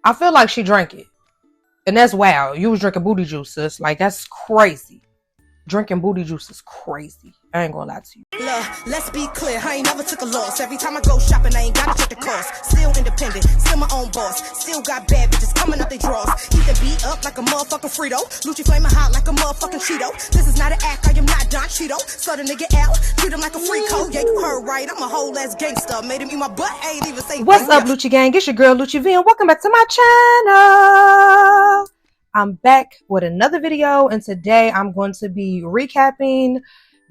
I feel like she drank it. And that's wow. You was drinking booty juice, sis. Like, that's crazy. Drinking booty juice is crazy. I ain't gonna lie to you. Let's be clear, I ain't never took a loss. Every time I go shopping, I ain't gotta check the cost. Still independent, still my own boss. Still got bad bitches coming up they draws. Eat the beat up like a motherfucking Frito. Lucci flaming hot like a motherfucking Cheeto. This is not an act, I am not Don Cheeto. So the nigga out, treat him like a free code. Yeah, you heard right, I'm a whole ass gangster. Made him eat my butt, ain't even say what's up, Lucci gang? It's your girl Lucci V, and welcome back to my channel. I'm back with another video, and today I'm going to be recapping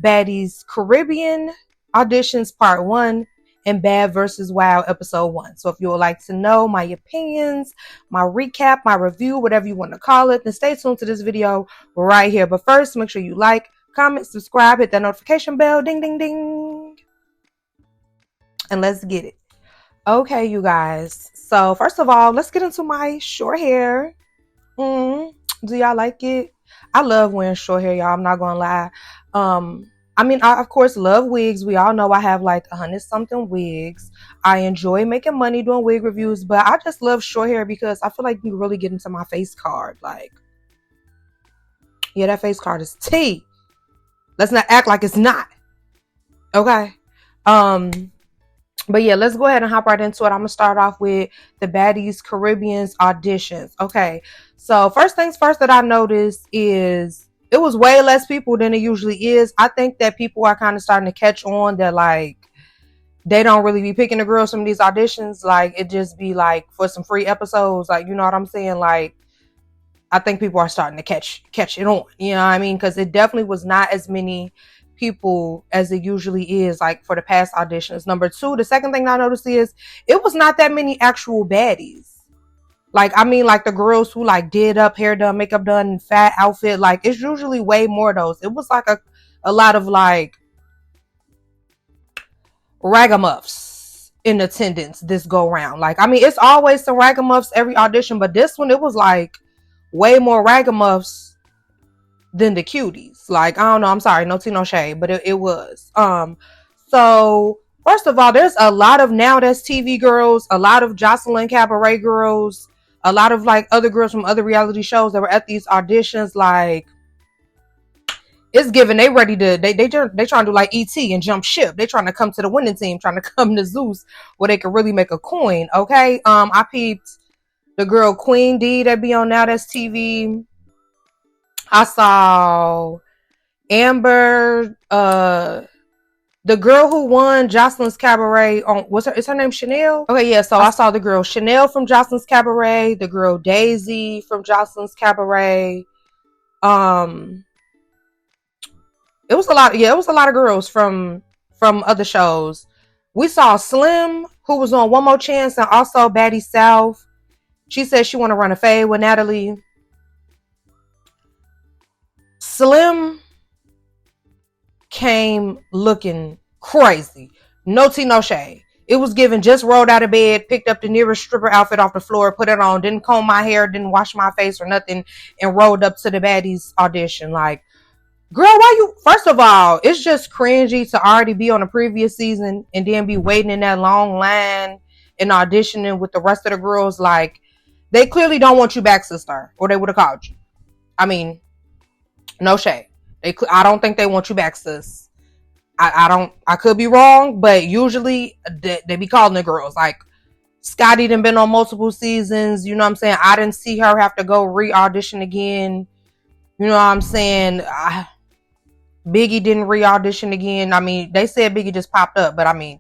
Baddies Caribbean Auditions Part 1 and Bad vs. Wild Episode 1. So if you would like to know my opinions, my recap, my review, whatever you want to call it, then stay tuned to this video right here. But first, make sure you like, comment, subscribe, hit that notification bell, ding, ding, ding. And let's get it. Okay, you guys. So first of all, let's get into my short hair. Do y'all like it? I love wearing short hair, y'all. I'm not gonna lie. I mean, I of course love wigs. We all know I have like 100-something wigs. I enjoy making money doing wig reviews, but I just love short hair because I feel like you really get into my face card. Like, yeah, that face card is tea. Let's not act like it's not. Okay. But yeah, let's go ahead and hop right into it. I'm going to start off with the Baddies Caribbean's auditions. Okay, so first things first that I noticed is it was way less people than it usually is. I think that people are kind of starting to catch on that, like, they don't really be picking the girls from these auditions. Like, it just be like for some free episodes. Like, you know what I'm saying? Like, I think people are starting to catch it on. You know what I mean? Because it definitely was not as many people as it usually is, like, for the past auditions. Number two, the second thing I noticed is it was not that many actual baddies. Like, I mean, like the girls who like did up, hair done, makeup done, fat outfit, like it's usually way more of those. It was like a lot of like ragamuffs in attendance this go round. Like, I mean, it's always some ragamuffs every audition, but this one, it was like way more ragamuffs than the cuties. Like, I don't know, I'm sorry, no tea, no shade, but it was. So first of all, there's a lot of Now That's TV girls, a lot of Jocelyn Cabaret girls, a lot of like other girls from other reality shows that were at these auditions. Like, it's given they ready to they trying to do like ET and jump ship. They trying to come to the winning team, trying to come to Zeus where they can really make a coin. Okay. I peeped the girl Queen D that be on Now That's TV. I saw Amber, the girl who won Jocelyn's Cabaret on, is her name Chanel? Okay, yeah, so I saw the girl Chanel from Jocelyn's Cabaret, the girl Daisy from Jocelyn's Cabaret. It was a lot, yeah, it was a lot of girls from other shows. We saw Slim, who was on One More Chance, and also Baddies South. She said she want to run a fade with Natalie. Slim came looking crazy. No tea, no shade. It was given just rolled out of bed, picked up the nearest stripper outfit off the floor, put it on, didn't comb my hair, didn't wash my face or nothing, and rolled up to the Baddies audition. Like, girl, why you? First of all, it's just cringy to already be on a previous season and then be waiting in that long line and auditioning with the rest of the girls. Like, they clearly don't want you back, sister, or they would have called you. I mean, no shade. I don't think they want you back, sis. I could be wrong, but usually they be calling the girls. Like, Scotty done been on multiple seasons. You know what I'm saying? I didn't see her have to go re-audition again. You know what I'm saying? Biggie didn't re-audition again. I mean, they said Biggie just popped up, but I mean,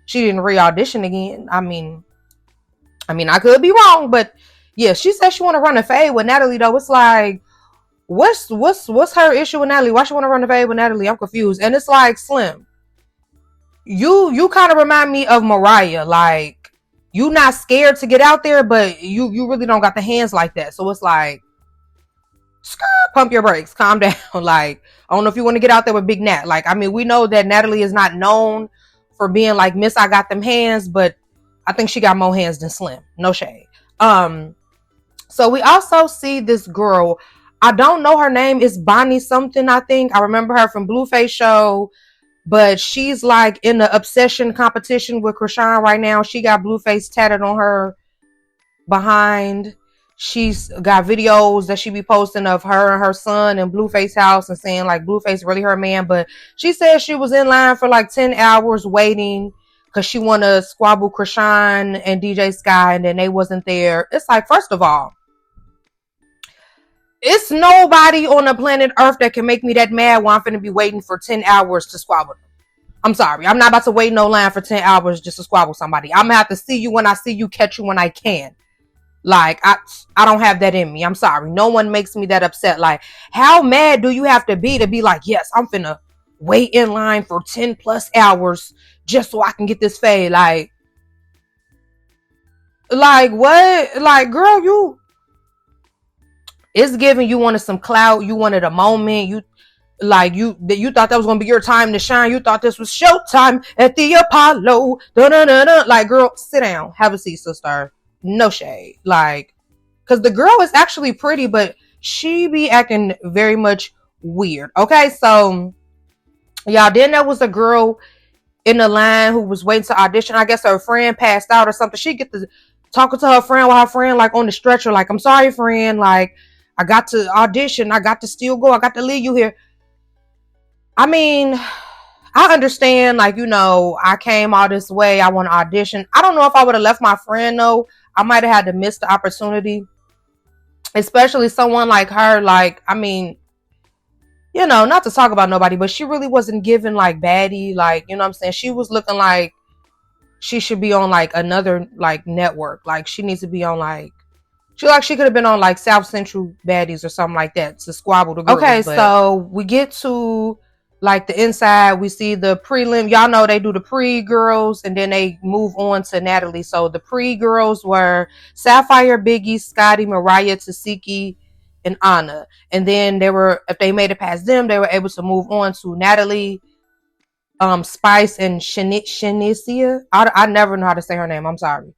she didn't re-audition again. I mean, I could be wrong, but yeah, she said she want to run a fade with Natalie, though. It's like, what's her issue with Natalie? Why she want to run a fade with Natalie? I'm confused. And it's like, Slim, you kind of remind me of Mariah. Like, you not scared to get out there, but you really don't got the hands like that. So it's like, pump your brakes, calm down. Like, I don't know if you want to get out there with Big Nat. Like, I mean, we know that Natalie is not known for being like Miss I got them hands, but I think she got more hands than Slim. No shade. So we also see this girl. I don't know her name. It's Bonnie something, I think. I remember her from Blueface Show, but she's like in the obsession competition with Krishan right now. She got Blueface tatted on her behind. She's got videos that she be posting of her and her son in Blueface house and saying like Blueface really her man. But she said she was in line for like 10 hours waiting because she want to squabble Krishan and DJ Sky, and then they wasn't there. It's like, first of all, it's nobody on the planet Earth that can make me that mad while I'm finna be waiting for 10 hours to squabble them. I'm sorry. I'm not about to wait no line for 10 hours just to squabble somebody. I'm gonna have to see you when I see you, catch you when I can. Like, I don't have that in me. I'm sorry. No one makes me that upset. Like, how mad do you have to be like, yes, I'm finna wait in line for 10 plus hours just so I can get this fade? Like what? Like, girl, it's giving you wanted some clout. You wanted a moment. You thought that was gonna be your time to shine. You thought this was showtime at the Apollo. Da-da-da-da. Like, girl, sit down. Have a seat, sister. No shade. Like, because the girl is actually pretty, but she be acting very much weird. Okay, so y'all, then there was a girl in the line who was waiting to audition. I guess her friend passed out or something. She get to talking to her friend while her friend like on the stretcher, like, I'm sorry, friend, like, I got to audition, I got to still go, I got to leave you here. I mean, I understand, like, I came all this way, I want to audition. I don't know if I would have left my friend though. I might have had to miss the opportunity, especially someone like her. Like, I mean, not to talk about nobody, but she really wasn't given like baddie. Like, you know what I'm saying? She was looking like she should be on like another like network. Like, she needs to be on like, she could have been on like South Central Baddies or something like that to squabble the girls. Okay, so we get to like the inside. We see the prelim. Y'all know they do the pre-girls and then they move on to Natalie. So the pre-girls were Sapphire, Biggie, Scotty, Mariah, Tasiki, and Anna. And then if they made it past them, they were able to move on to Natalie, Spice, and Shanicia. I never know how to say her name. I'm sorry.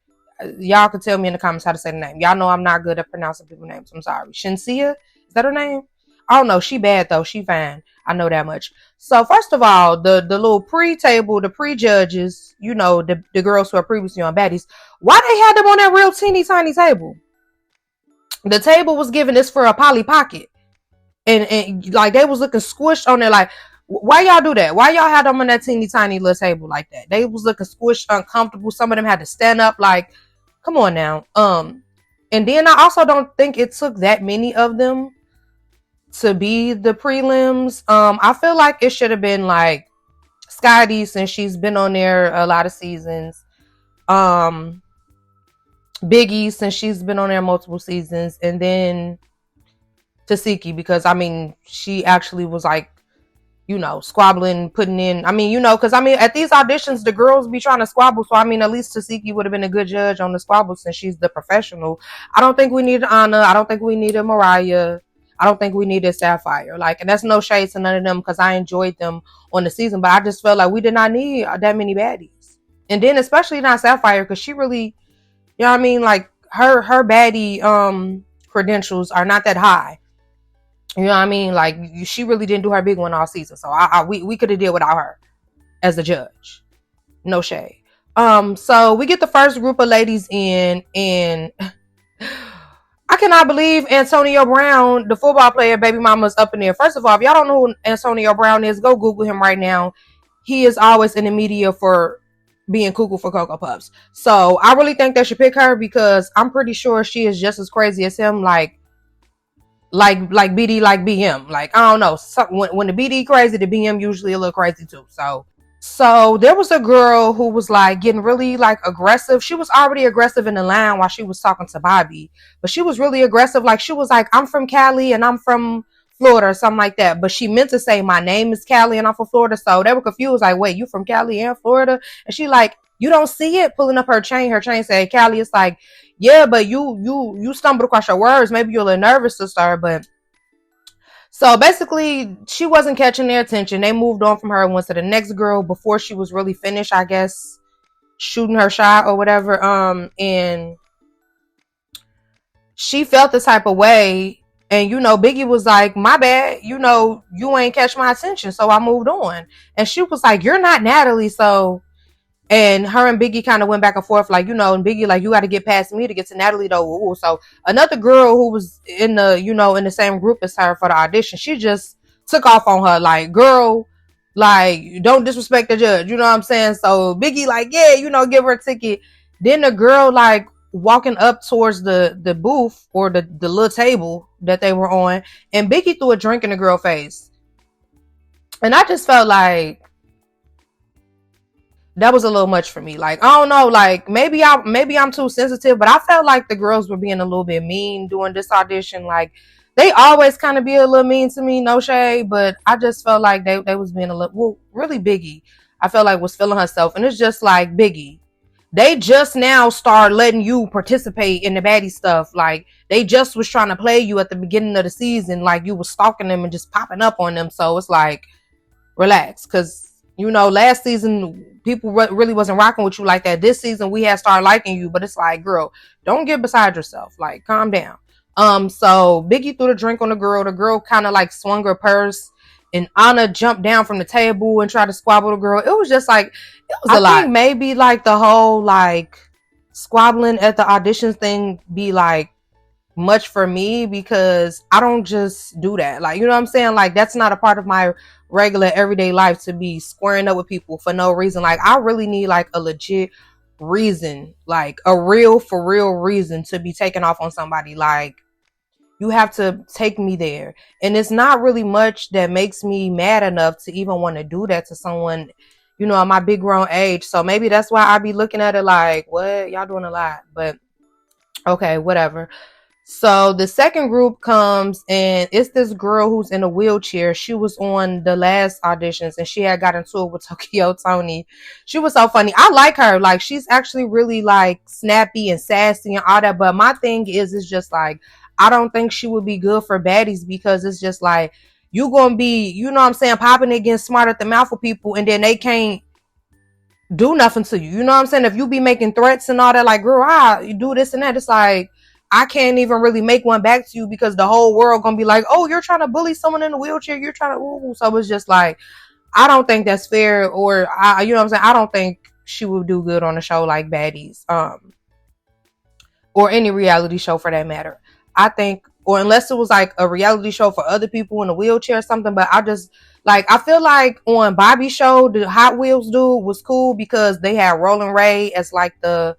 Y'all can tell me in the comments how to say the name. Y'all know I'm not good at pronouncing people's names. I'm sorry. Shinsia? Is that her name? I don't know. She bad though. She fine. I know that much. So first of all, the little pre-table, the pre-judges, the girls who are previously on Baddies, why they had them on that real teeny tiny table? The table was given this for a Polly Pocket. And like they was looking squished on there. Like, why y'all do that? Why y'all had them on that teeny tiny little table like that? They was looking squished, uncomfortable. Some of them had to stand up. Like, come on now. And then I also don't think it took that many of them to be the prelims. I feel like it should have been like Scotty, since she's been on there a lot of seasons. Biggie, since she's been on there multiple seasons, and then Tasiki, because I mean she actually was like, squabbling, putting in. I mean, because I mean at these auditions the girls be trying to squabble, so I mean at least Tasiki would have been a good judge on the squabble since she's the professional. I don't think we needed Anna. I don't think we needed Mariah. I don't think we needed Sapphire. Like, and that's no shade to none of them because I enjoyed them on the season, but I just felt like we did not need that many baddies. And then especially not Sapphire, because she really, you know what I mean? Like her baddie credentials are not that high. You know what I mean? Like, she really didn't do her big one all season. So we could have did without her as a judge. No shade. So we get the first group of ladies in, and I cannot believe Antonio Brown, the football player, baby mama's up in there. First of all, if y'all don't know who Antonio Brown is, go Google him right now. He is always in the media for being cuckoo for Cocoa Puffs. So I really think they should pick her because I'm pretty sure she is just as crazy as him. Like BD, like BM. Like, I don't know. When the BD crazy, the BM usually a little crazy too. So there was a girl who was like getting really like aggressive. She was already aggressive in the line while she was talking to Bobby, but she was really aggressive. Like, she was like, I'm from Cali and I'm from Florida or something like that. But she meant to say my name is Cali and I'm from Florida. So they were confused. Like, wait, you from Cali and Florida? And she like, you don't see it? Pulling up her chain said Cali. It's like, yeah, but you stumbled across your words. Maybe you're a little nervous to start, but so basically she wasn't catching their attention. They moved on from her and went to the next girl before she was really finished, I guess, shooting her shot or whatever. And she felt the type of way, and Biggie was like, my bad, you ain't catch my attention, so I moved on. And she was like, you're not Natalie, so And her and Biggie kind of went back and forth, like, and Biggie, like, you got to get past me to get to Natalie, though. Ooh. So another girl who was in the, in the same group as her for the audition, she just took off on her, like, girl, like, don't disrespect the judge. You know what I'm saying? So Biggie, like, yeah, give her a ticket. Then the girl, like, walking up towards the booth or the little table that they were on, and Biggie threw a drink in the girl's face. And I just felt like that was a little much for me. Like, I don't know, like maybe I'm too sensitive, but I felt like the girls were being a little bit mean during this audition. Like, they always kind of be a little mean to me, no shade, but I just felt like they was being a little, well, really Biggie, I felt like was feeling herself. And it's just like, Biggie, they just now start letting you participate in the baddie stuff. Like, they just was trying to play you at the beginning of the season, like you was stalking them and just popping up on them. So it's like, relax, because last season people really wasn't rocking with you like that. This season we had started liking you, but it's like, girl, don't get beside yourself. Like, calm down. So Biggie threw the drink on the girl. The girl kind of like swung her purse, and Anna jumped down from the table and tried to squabble the girl. It was just like, it was a lot. I think maybe like the whole like squabbling at the auditions thing be like much for me, because I don't just do that. Like, you know what I'm saying? Like, that's not a part of my regular everyday life to be squaring up with people for no reason. Like, I really need like a legit reason, like a real for real reason to be taken off on somebody. Like, you have to take me there. And it's not really much that makes me mad enough to even want to do that to someone, at my big grown age. So maybe that's why I be looking at it like, what? Y'all doing a lot. But okay, whatever. So the second group comes, and it's this girl who's in a wheelchair. She was on the last auditions, and she had got into it with Tokyo Tony. She was so funny. I like her. Like, she's actually really like snappy and sassy and all that. But my thing is, it's just like, I don't think she would be good for Baddies, because it's just like, you gonna be, popping against smart at the mouth for people, and then they can't do nothing to you. You know what I'm saying? If you be making threats and all that, like, girl, you do this and that, it's like, I can't even really make one back to you, because the whole world gonna be like, oh, you're trying to bully someone in a wheelchair. You're trying to, ooh. So it's just like, I don't think that's fair, or you know what I'm saying? I don't think she would do good on a show like Baddies, or any reality show for that matter. I think, or unless it was like a reality show for other people in a wheelchair or something. But I just like, I feel like on Bobby's show, the Hot Wheels dude was cool, because they had Roland Ray as like the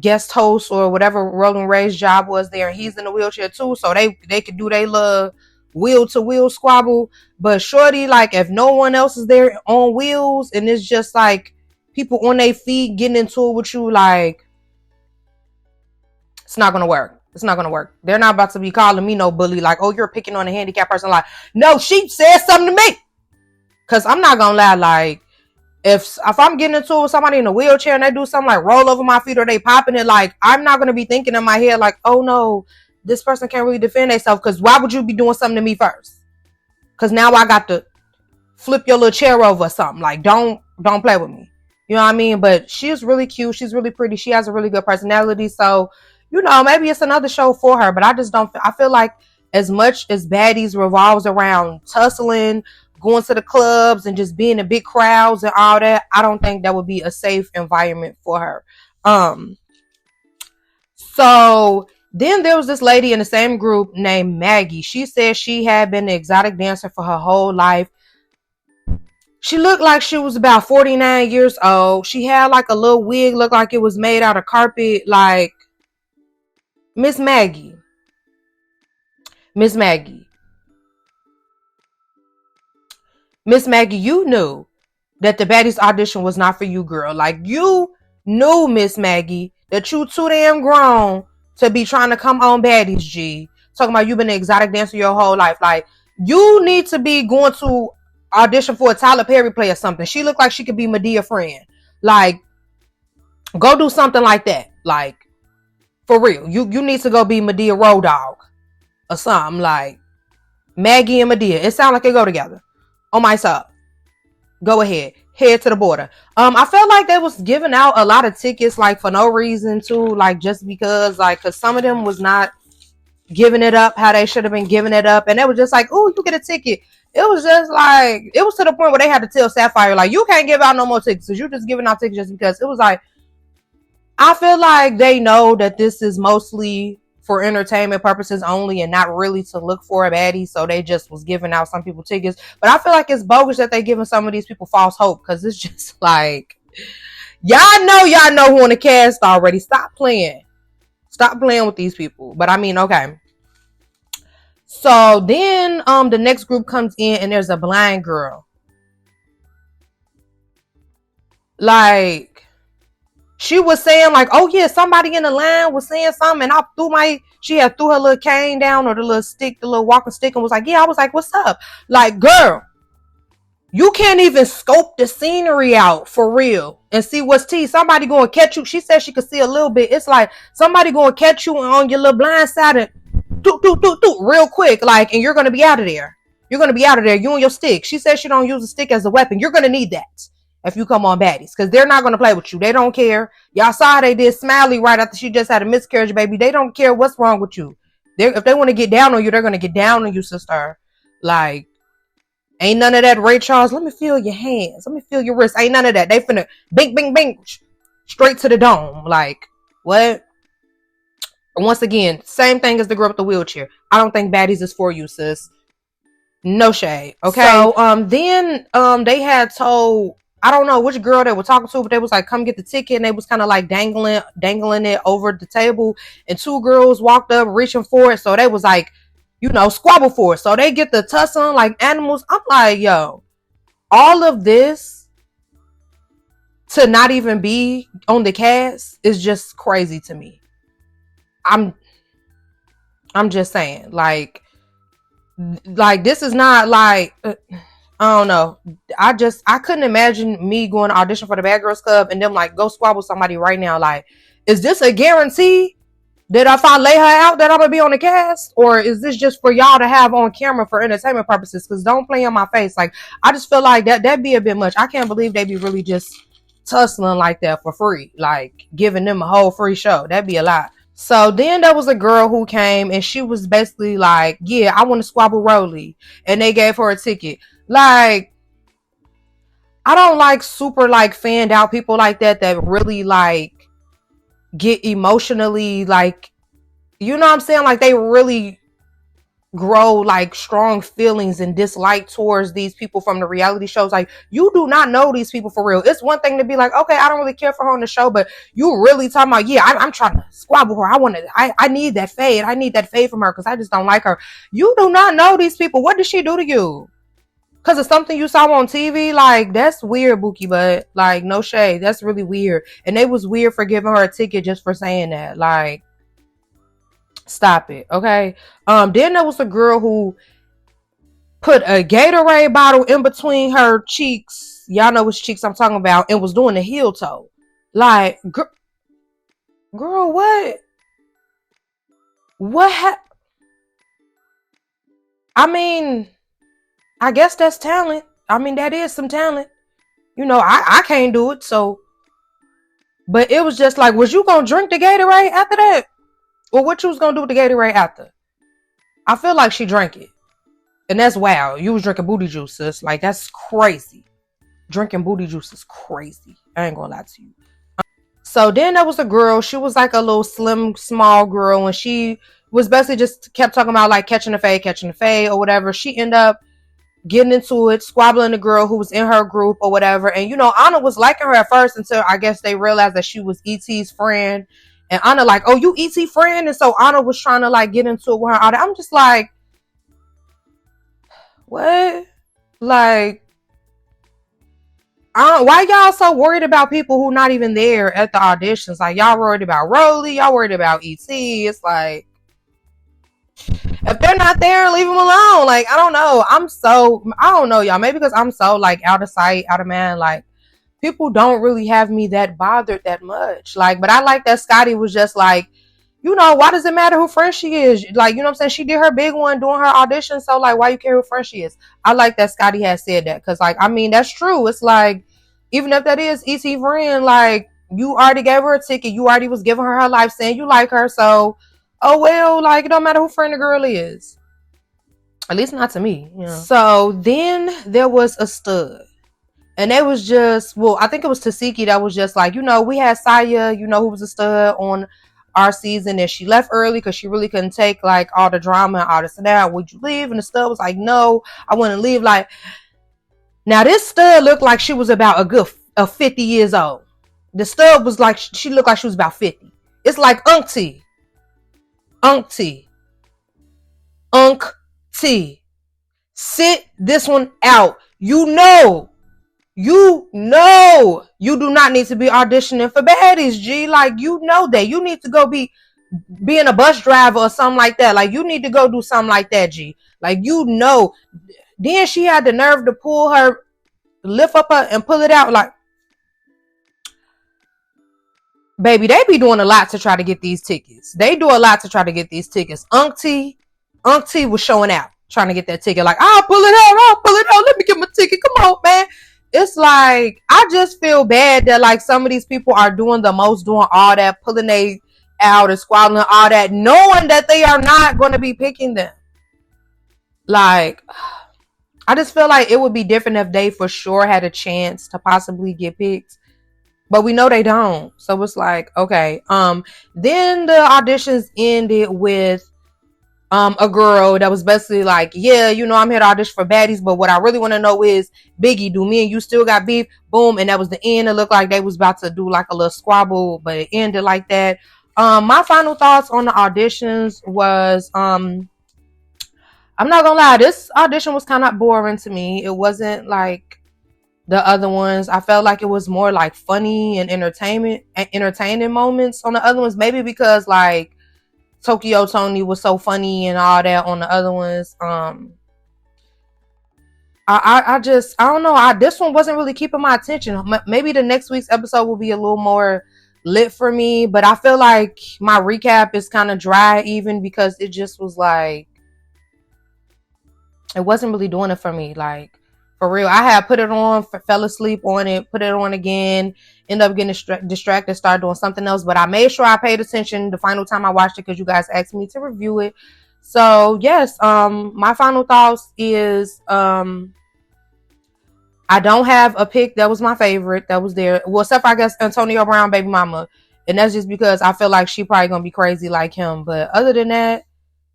guest host or whatever Roland Ray's job was there, and he's in a wheelchair too, so they could do their little wheel to wheel squabble. But shorty, like, if no one else is there on wheels and it's just like people on their feet getting into it with you, like, it's not gonna work. It's not gonna work. They're not about to be calling me no bully, like, oh, you're picking on a handicapped person. Like, no, she said something to me. Because I'm not gonna lie, like, if I'm getting into it with somebody in a wheelchair and they do something like roll over my feet or they popping it, like, I'm not going to be thinking in my head like, oh no, this person can't really defend themselves. Because why would you be doing something to me first? Because now I got to flip your little chair over or something. Like, don't play with me. You know what I mean? But she's really cute. She's really pretty. She has a really good personality. So, maybe it's another show for her. But I just don't. I feel like as much as Baddies revolves around tussling, going to the clubs and just being in big crowds and all that, I don't think that would be a safe environment for her. So then there was this lady in the same group named Maggie. She said she had been an exotic dancer for her whole life. She looked like she was about 49 years old. She had like a little wig, looked like it was made out of carpet. Like, Miss Maggie, you knew that the Baddies audition was not for you, girl. Like, you knew, Miss Maggie, that you too damn grown to be trying to come on Baddies, G. Talking about you been an exotic dancer your whole life. Like, you need to be going to audition for a Tyler Perry play or something. She looked like she could be Medea's friend. Like, go do something like that. Like, for real. You need to go be Medea Road Dog or something. Like, Maggie and Medea. It sounds like they go together. On my side, go ahead, head to the border. I felt like they was giving out a lot of tickets, like, for no reason too, like, just because, like, because some of them was not giving it up how they should have been giving it up, and they was just like, oh, you get a ticket. it was just like, it was to the point where they had to tell Sapphire, like, you can't give out no more tickets because you're just giving out tickets just because. It was like, I feel like they know that this is mostly for entertainment purposes only and not really to look for a baddie, so they just was giving out some people tickets. But I feel like it's bogus that they giving some of these people false hope, because it's just like, y'all know who on the cast already. Stop playing with these people. But I mean, okay. So then the next group comes in and there's a blind girl. Like, she was saying like, oh yeah, somebody in the line was saying something, and she had threw her little cane down, or the little walking stick, and was like, yeah. I was like, what's up? Like, girl, you can't even scope the scenery out for real and see what's tea. Somebody going to catch you. She said she could see a little bit. It's like somebody going to catch you on your little blind side and real quick, like, and you're going to be out of there. You and your stick. She said she don't use a stick as a weapon. You're going to need that if you come on Baddies, because they're not going to play with you. They don't care. Y'all saw how they did Smiley right after she just had a miscarriage, baby. They don't care what's wrong with you. If they want to get down on you, they're going to get down on you, sister. Like, ain't none of that, Ray Charles. Let me feel your hands. Let me feel your wrists. Ain't none of that. They finna bing, bing, bing, straight to the dome. Like, what? Once again, same thing as the girl with the wheelchair. I don't think Baddies is for you, sis. No shade. Okay. So then they had told, I don't know which girl they were talking to, but they was like, come get the ticket, and they was kind of like dangling it over the table, and two girls walked up reaching for it, so they was like, squabble for it. So they get the tussling like animals. I'm like, yo, all of this to not even be on the cast is just crazy to me. I'm just saying, like this is not like, I don't know. I couldn't imagine me going to audition for the Bad Girls Club and them like, go squabble somebody right now. Like, is this a guarantee that if I lay her out that I'm gonna be on the cast, or is this just for y'all to have on camera for entertainment purposes? Because don't play in my face. Like, I just feel like that'd be a bit much. I can't believe they be really just tussling like that for free, like giving them a whole free show. That'd be a lot. So then there was a girl who came and she was basically like, yeah, I want to squabble Rolly, and they gave her a ticket. Like, I don't like super like fanned out people like that really like get emotionally, like, you know what I'm saying? Like, they really grow like strong feelings and dislike towards these people from the reality shows. Like, you do not know these people for real. It's one thing to be like, okay, I don't really care for her on the show, but you really talking about, yeah, I'm trying to squabble her. I need that fade. I need that fade from her because I just don't like her. You do not know these people. What did she do to you? Because of something you saw on TV? Like, that's weird, Bookie, but like, no shade. That's really weird. And they was weird for giving her a ticket just for saying that. Like, stop it, okay? Then there was a girl who put a Gatorade bottle in between her cheeks. Y'all know which cheeks I'm talking about, and was doing the heel toe. Like, girl, what? I mean, I guess that's talent. I mean, that is some talent. I can't do it, so. But it was just like, was you gonna drink the Gatorade after that? Or what you was gonna do with the Gatorade after? I feel like she drank it. And that's wow. You was drinking booty juice, sis. Like, that's crazy. Drinking booty juice is crazy. I ain't gonna lie to you. So then there was a girl. She was like a little slim, small girl. And she was basically just kept talking about like catching the fade or whatever. She ended up getting into it, squabbling the girl who was in her group or whatever. And, Anna was liking her at first until I guess they realized that she was E.T.'s friend. And Anna like, oh, you E.T. friend? And so Anna was trying to like get into it with her. I'm just like, what? Like, why y'all so worried about people who not even there at the auditions? Like, y'all worried about Rolly, y'all worried about E.T. It's like, if they're not there, leave them alone. Like, I don't know. I don't know, y'all. Maybe because I'm so like out of sight, out of mind. Like, people don't really have me that bothered that much. Like, but I like that Scotty was just like, why does it matter who friend she is? Like, you know what I'm saying? She did her big one doing her audition. So like, why you care who friend she is? I like that Scotty has said that. Cause like, I mean, that's true. It's like, even if that is E.T. friend, like, you already gave her a ticket. You already was giving her life, saying you like her. So, oh well, like, it don't matter who friend the girl is. At least not to me. Yeah. So then there was a stud. And they was just, well, I think it was Tasiki that was just like, we had Saya, who was a stud on our season, and she left early because she really couldn't take like all the drama and all this and that. Would you leave? And the stud was like, no, I wouldn't leave. Like, now this stud looked like she was about a 50 years old. The stud was like, she looked like she was about 50. It's like Unctie. Sit this one out. You do not need to be auditioning for Baddies, G. Like, that. You need to go being a bus driver or something like that. Like, you need to go do something like that, G. Like, Then she had the nerve to lift up her and pull it out. Like, baby, they be doing a lot to try to get these tickets. They do a lot to try to get these tickets. Unctie was showing out, trying to get that ticket. Like, I'll pull it out. Let me get my ticket. Come on, man. It's like, I just feel bad that like some of these people are doing all that, pulling they out and squabbling all that, knowing that they are not going to be picking them. Like, I just feel like it would be different if they for sure had a chance to possibly get picked. But we know they don't. So it's like, okay. Then the auditions ended with a girl that was basically like, yeah, I'm here to audition for Baddies, but what I really want to know is, Biggie, do me and you still got beef? Boom. And that was the end. It looked like they was about to do like a little squabble, but it ended like that. My final thoughts on the auditions was, I'm not gonna lie, this audition was kind of boring to me. It wasn't like the other ones. I felt like it was more like funny and entertaining moments on the other ones. Maybe because like Tokyo Tony was so funny and all that on the other ones. I don't know. This one wasn't really keeping my attention. Maybe the next week's episode will be a little more lit for me, but I feel like my recap is kind of dry even because it just was like, it wasn't really doing it for me. Like, for real, I had put it on, fell asleep on it, put it on again, end up getting distracted, started doing something else. But I made sure I paid attention the final time I watched it because you guys asked me to review it. So yes, my final thoughts is I don't have a pick that was my favorite that was there. Well, except for I guess Antonio Brown, Baby Mama, and that's just because I feel like she probably gonna be crazy like him. But other than that,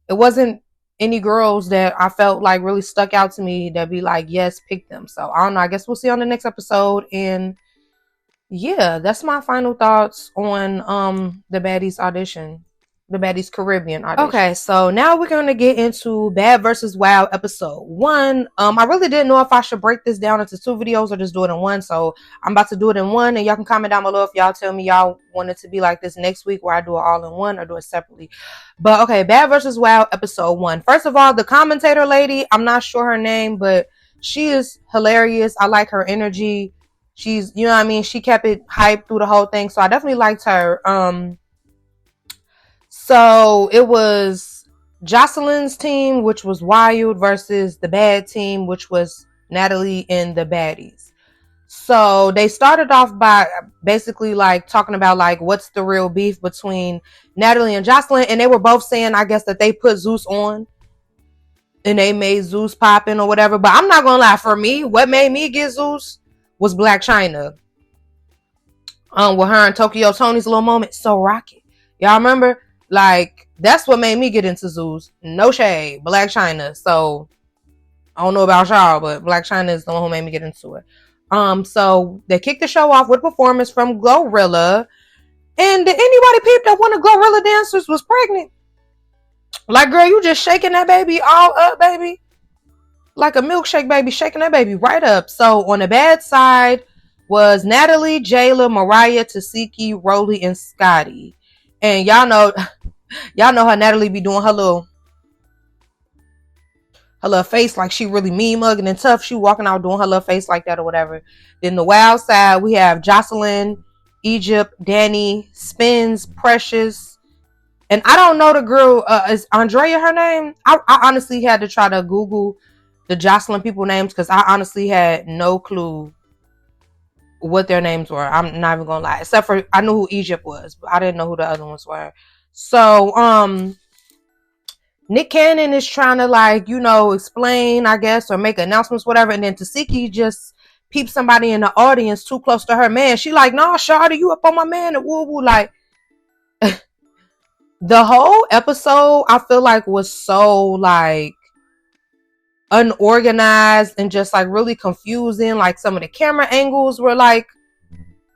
it wasn't any girls that I felt like really stuck out to me that be like, yes, pick them. So I don't know. I guess we'll see on the next episode. And yeah, that's my final thoughts on the Baddies audition. The Baddies Caribbean audition. Okay, so now we're going to get into Bad vs. Wild episode 1. I really didn't know if I should break this down into 2 videos or just do it in one. So I'm about to do it in one, and y'all can comment down below if y'all tell me y'all want it to be like this next week where I do it all in one or do it separately. But okay, Bad vs. Wild episode 1. First of all, the commentator lady, I'm not sure her name, but she is hilarious. I like her energy. She's, you know what I mean? She kept it hyped through the whole thing. So I definitely liked her. So it was Jocelyn's team, which was Wild, versus the bad team, which was Natalie and the Baddies. So they started off by basically like talking about like what's the real beef between Natalie and Jocelyn. And they were both saying, I guess, that they put Zeus on and they made Zeus popping or whatever. But I'm not gonna lie, for me, what made me get Zeus was Black China. With her and Tokyo Tony's little moment, so rocket. Y'all remember? Like, that's what made me get into Zeus. No shade. Black China. So, I don't know about y'all, but Black China is the one who made me get into it. So, they kicked the show off with a performance from Glorilla. And did anybody peep that one of Glorilla dancers was pregnant? Like, girl, you just shaking that baby all up, baby. Like a milkshake baby, shaking that baby right up. So, on the bad side was Natalie, Jayla, Mariah, Tasiki, Rolly, and Scotty. And y'all know how Natalie be doing her little face like she really mean mugging and tough. She walking out doing her little face like that or whatever. Then the wild side, we have Jocelyn, Egypt, Danny, Spins, Precious. And I don't know the girl, is Andrea her name? I honestly had to try to Google the Jocelyn people names because I honestly had no clue what their names were. I'm not even gonna lie, except for I knew who Egypt was, but I didn't know who the other ones were. So Nick Cannon is trying to like, explain, I guess, or make announcements, whatever. And then Tasiki just peeps somebody in the audience too close to her man. She like, nah, Shawty, you up on my man and woo woo. Like, the whole episode, I feel like was so like unorganized and just like really confusing. Like some of the camera angles were like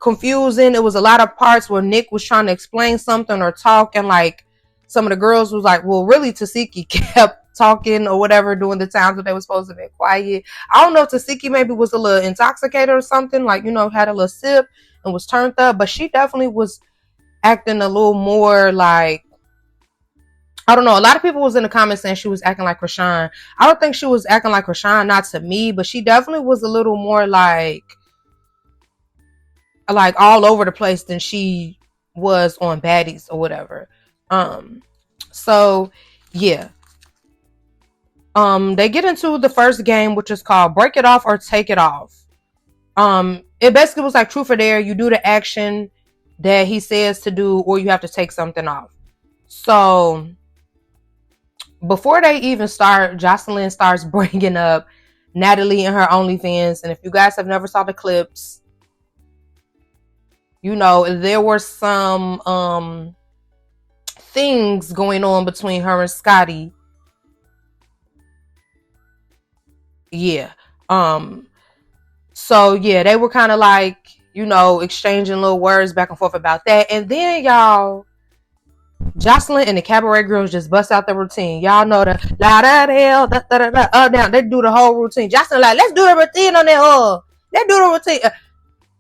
confusing. It was a lot of parts where Nick was trying to explain something or talk, and like some of the girls was like, well, really Tasiki kept talking or whatever during the times when they were supposed to be quiet. I don't know if Tasiki maybe was a little intoxicated or something, like, had a little sip and was turned up, but she definitely was acting a little more like, I don't know. A lot of people was in the comments saying she was acting like Rashawn. I don't think she was acting like Rashawn, not to me, but she definitely was a little more like all over the place than she was on Baddies or whatever. So yeah. They get into the first game, which is called Break It Off or Take It Off. It basically was like truth or dare. You do the action that he says to do, or you have to take something off. So before they even start, Jocelyn starts bringing up Natalie and her OnlyFans. And if you guys have never saw the clips, there were some things going on between her and Scotty. Yeah. So yeah, they were kind of like, exchanging little words back and forth about that. And then y'all, Jocelyn and the cabaret girls just bust out the routine. Y'all know the la da da da da da up down. They do the whole routine. Jocelyn like, let's do the routine on that. Let's do the routine.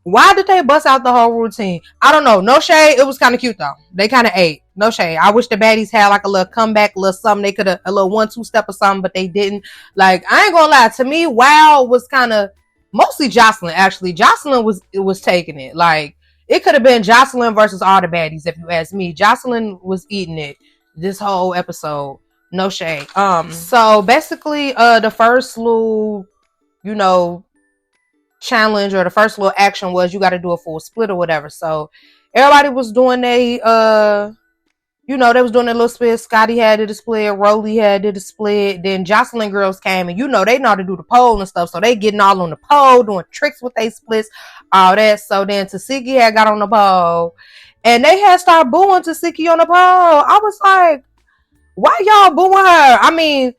Why did they bust out the whole routine? I don't know. No shade. It was kind of cute though. They kind of ate. No shade. I wish the baddies had like a little comeback, a little something. They could have a little 1-2 step or something, but they didn't. Like, I ain't gonna lie. To me, WoW was kind of mostly Jocelyn. Actually, Jocelyn was taking it. Like, it could have been Jocelyn versus all the baddies, if you ask me. Jocelyn was eating it this whole episode. No shade. So basically, the first little, challenge or the first little action was you got to do a full split or whatever. So everybody was doing they they was doing their little split. Scotty had did a split, Rolly had did a split. Then Jocelyn girls came and they know how to do the pole and stuff, so they getting all on the pole, doing tricks with they splits, all that. So then Tasiki had got on the pole and they had started booing Tasiki on the pole. I was like, why y'all booing her? I mean,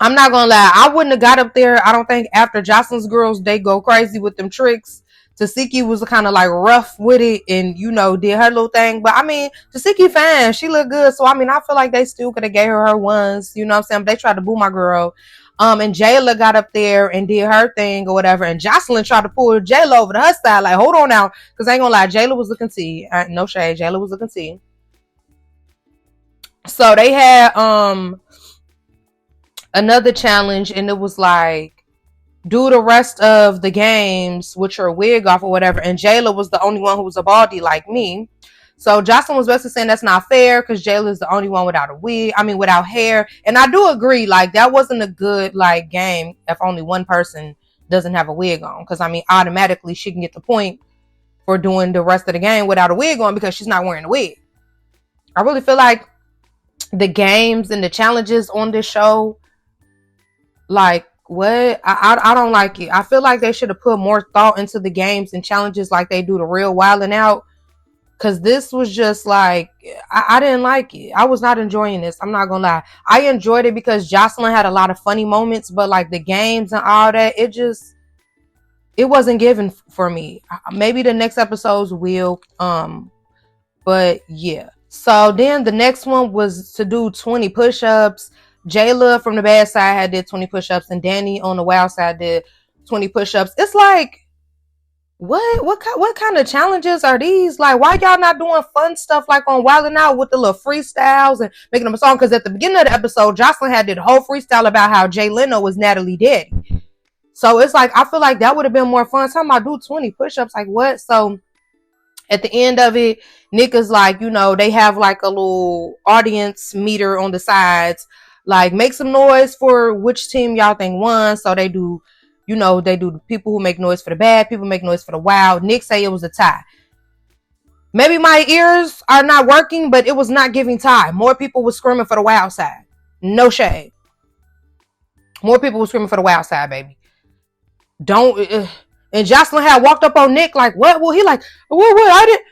I'm not gonna lie, I wouldn't have got up there. I don't think after Jocelyn's girls, they go crazy with them tricks. Tasiki was kind of like rough with it and, did her little thing. But I mean, Tasiki fine. She looked good. So I mean, I feel like they still could have gave her ones, you know what I'm saying? But they tried to boo my girl. And Jayla got up there and did her thing or whatever. And Jocelyn tried to pull Jayla over to her side. Like, hold on now. Because I ain't gonna lie, Jayla was looking tea. No shade. Jayla was looking tea. So they had another challenge, and it was like, do the rest of the games with your wig off or whatever. And Jayla was the only one who was a baldy like me. So Jocelyn was basically saying that's not fair because Jayla is the only one without a wig. I mean, without hair. And I do agree, like, that wasn't a good like game if only one person doesn't have a wig on. Because I mean, automatically she can get the point for doing the rest of the game without a wig on because she's not wearing a wig. I really feel like the games and the challenges on this show, like, what? I don't like it. I feel like they should have put more thought into the games and challenges like they do the real Wild 'N Out. Because this was just like, I didn't like it. I was not enjoying this. I'm not going to lie. I enjoyed it because Jocelyn had a lot of funny moments, but like the games and all that, it wasn't given for me. Maybe the next episodes will. But yeah. So then the next one was to do 20 push-ups. Jayla from the bad side did 20 push-ups, and Danny on the wild side did 20 push-ups. It's like, what kind of challenges are these? Like, why y'all not doing fun stuff like on Wild 'N Out with the little freestyles and making them a song? Because at the beginning of the episode, Jocelyn did a whole freestyle about how Jay Leno was Natalie daddy. So it's like, I feel like that would have been more fun. Talking about do 20 push-ups, like what? So at the end of it, Nick is like, they have like a little audience meter on the sides. Like, make some noise for which team y'all think won. So they do, they do the people who make noise for the bad, people make noise for the wild. Nick say it was a tie. Maybe my ears are not working, but it was not giving tie. More people were screaming for the wild side. No shade. More people were screaming for the wild side, baby. Don't. And Jocelyn had walked up on Nick like, what? Well, he like, what? I didn't.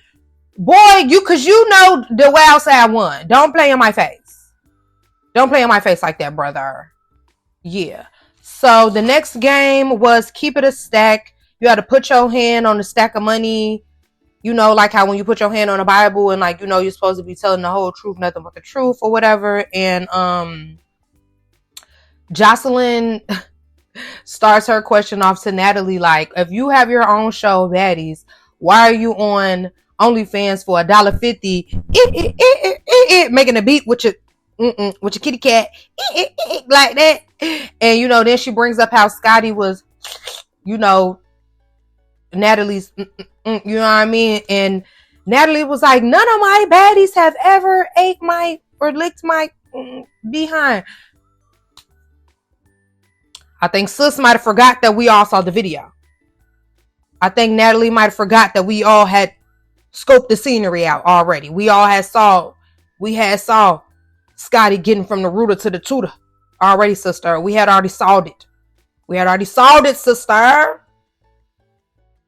Boy, cause you know the wild side won. Don't play in my face. Don't play in my face like that, brother. Yeah. So the next game was keep it a stack. You had to put your hand on the stack of money. You know, like how when you put your hand on a Bible and like, you know, you're supposed to be telling the whole truth, nothing but the truth or whatever. And Jocelyn starts her question off to Natalie like, if you have your own show, Baddies, why are you on OnlyFans for $1.50? Making a beat with your kitty cat, like that. And you know, then she brings up how Scotty was, you know, Natalie's, you know what I mean? And Natalie was like, none of my baddies have ever ate my or licked my behind. I think sis might have forgot that we all saw the video. I think Natalie might have forgot that we all had scoped the scenery out already. We had saw Scotty getting from the rooter to the tutor already, sister. We had already saw it. Sister.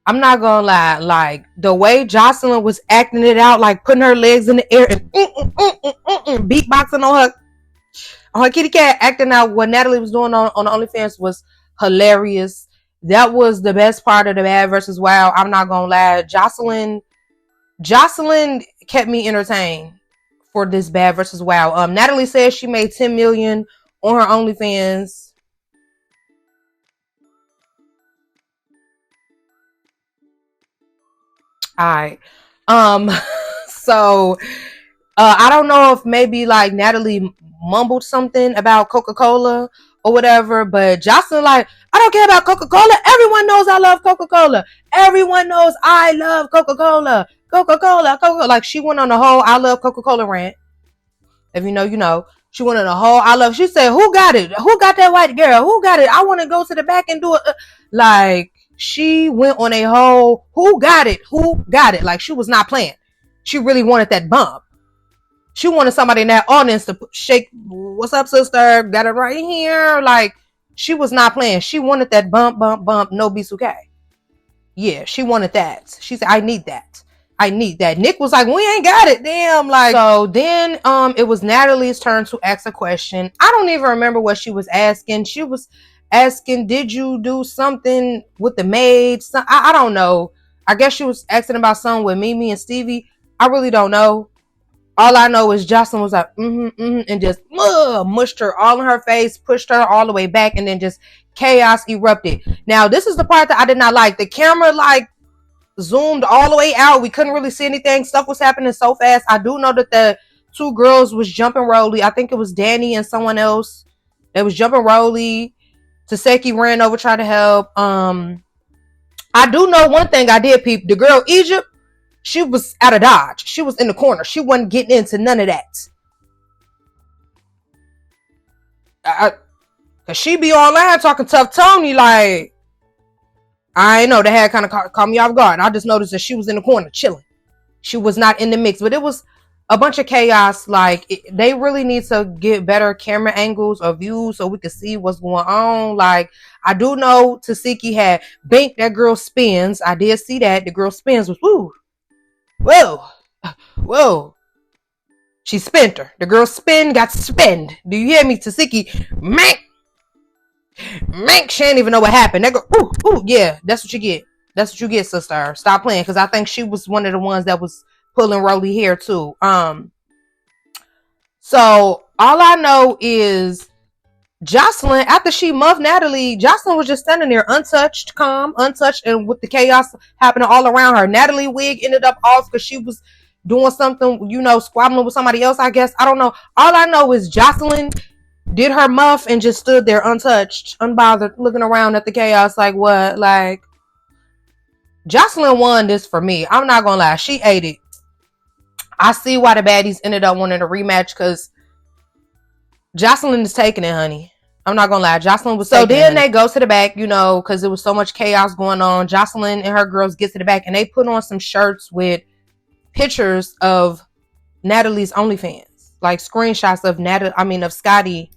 I'm not gonna lie, like the way Jocelyn was acting it out, like putting her legs in the air and beatboxing on her kitty cat, acting out what Natalie was doing on OnlyFans was hilarious. That was the best part of the Bad versus Wild. I'm not gonna lie, Jocelyn kept me entertained for this Bad versus Wild. Natalie says she made $10 million on her OnlyFans. Alright. So I don't know if maybe like Natalie mumbled something about Coca-Cola or whatever, but Jocelyn like, I don't care about Coca-Cola. Everyone knows I love Coca-Cola. Everyone knows I love Coca-Cola. Coca-Cola. Like she went on the whole I love Coca-Cola rant. If you know, you know. She went on the whole I love. She said, who got it? Who got that white girl? Who got it? I want to go to the back and do it. Like she went on a whole who got it? Like she was not playing. She really wanted that bump. She wanted somebody in that audience to shake, what's up, sister? Got it right here. Like, she was not playing. She wanted that bump, no bisuke. Yeah, she wanted that. She said, I need that. Nick was like, we ain't got it. Damn, like. So then it was Natalie's turn to ask a question. I don't even remember what she was asking. She was asking, did you do something with the maids? I don't know. I guess she was asking about something with Mimi and Stevie. I really don't know. All I know is Jocelyn was like, and just mushed her all in her face, pushed her all the way back, and then just chaos erupted. Now, this is the part that I did not like. The camera, like, zoomed all the way out. We couldn't really see anything. Stuff was happening so fast. I do know that the two girls was jumping Rolly. I think it was Danny and someone else. They was jumping Rolly. Taseki ran over, tried to help. I do know one thing I did peep. The girl Egypt, she was out of dodge. She was in the corner. She wasn't getting into none of that. Cause she be online talking tough Tony like, I know that had kind of caught me off guard. I just noticed that she was in the corner chilling. She was not in the mix, but it was a bunch of chaos. Like they really need to get better camera angles or views so we can see what's going on. Like I do know Taseki had banked that girl spins. I did see that. The girl spins was woo. Whoa. She spent her. The girl spin got spend. Do you hear me, Taseki? Mank, she didn't even know what happened. That girl, yeah, that's what you get. That's what you get, sister. Stop playing, because I think she was one of the ones that was pulling Rolly hair too. So all I know is Jocelyn, after she muffed Natalie, Jocelyn was just standing there untouched, calm, untouched, and with the chaos happening all around her. Natalie wig ended up off because she was doing something, you know, squabbling with somebody else, I guess. I don't know. All I know is Jocelyn did her muff and just stood there untouched, unbothered, looking around at the chaos like, what? Like, Jocelyn won this for me. I'm not gonna lie. She ate it. I see why the baddies ended up wanting a rematch, because Jocelyn is taking it, honey. I'm not gonna lie. Jocelyn was so then they go to the back, you know, because there was so much chaos going on. Jocelyn and her girls get to the back and they put on some shirts with pictures of Natalie's OnlyFans. like screenshots of of Scotty,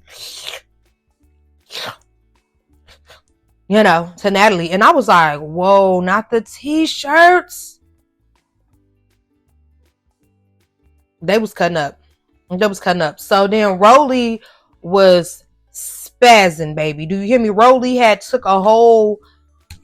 to Natalie. And I was like, whoa, not the t-shirts. They was cutting up. So then Rolly was spazzing, baby. Do you hear me? Rolly had took a whole,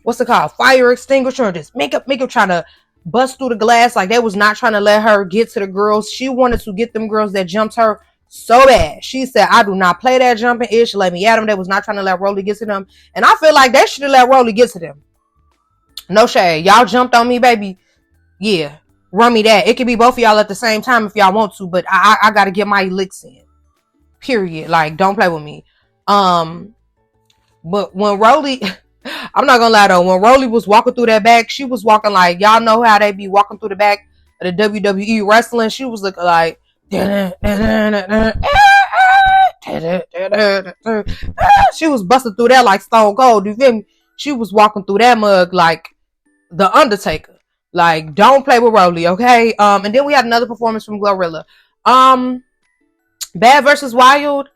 what's it called, fire extinguisher, and just makeup trying to bust through the glass. Like, they was not trying to let her get to the girls. She wanted to get them girls that jumped her so bad. She said, I do not play that jumping ish. Let me at them. They was not trying to let Rolly get to them. And I feel like they should have let Rolly get to them. No shade. Y'all jumped on me, baby. Yeah. Run me that. It could be both of y'all at the same time if y'all want to, but I gotta get my licks in. Period. Like, don't play with me. But when Rolly, I'm not gonna lie though, when Rolly was walking through that back, she was walking like, y'all know how they be walking through the back of the WWE wrestling. She was looking like, she was busting through that like Stone Cold. You feel me? She was walking through that mug like the Undertaker. Like, don't play with Rolly, okay? And then we had another performance from Glorilla. Bad versus Wild.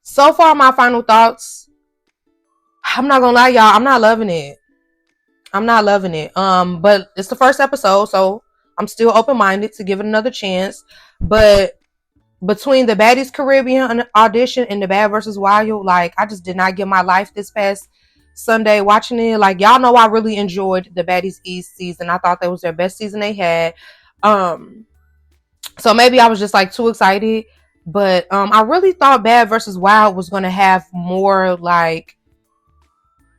So far, my final thoughts. I'm not gonna lie, y'all. I'm not loving it. But it's the first episode, so I'm still open-minded to give it another chance. But between the Baddies Caribbean audition and the Bad versus Wild, like, I just did not get my life this past Sunday watching it. Like, y'all know I really enjoyed the Baddies East season. I thought that was their best season they had. So maybe I was just like too excited. But I really thought Bad versus Wild was gonna have more like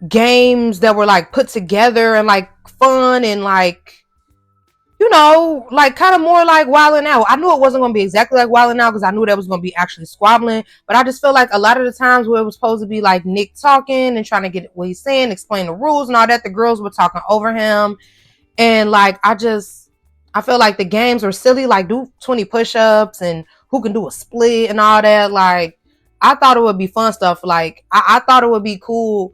games that were like put together and like fun and like, like kind of more like Wild 'N Out. I knew it wasn't going to be exactly like Wild 'N Out because I knew that was going to be actually squabbling. But I just feel like a lot of the times where it was supposed to be like Nick talking and trying to get what he's saying, explain the rules and all that, the girls were talking over him. And like, I feel like the games were silly, like do 20 push-ups and who can do a split and all that. Like, I thought it would be fun stuff. Like, I thought it would be cool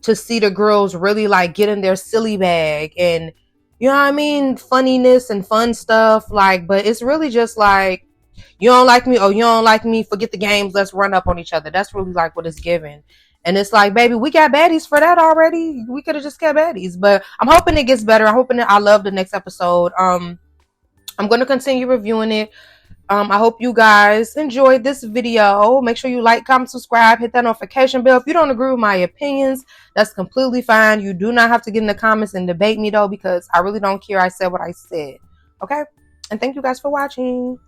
to see the girls really like get in their silly bag and, you know what I mean, funniness and fun stuff. Like, but it's really just like, you don't like me, you don't like me, forget the games, let's run up on each other. That's really like what it's given. And it's like, baby, we got baddies for that already. We could have just got baddies. But I'm hoping it gets better. I'm hoping that I love the next episode. I'm going to continue reviewing it. I hope you guys enjoyed this video. Make sure you like, comment, subscribe, hit that notification bell. If you don't agree with my opinions, that's completely fine. You do not have to get in the comments and debate me though, because I really don't care. I said what I said. Okay? And thank you guys for watching.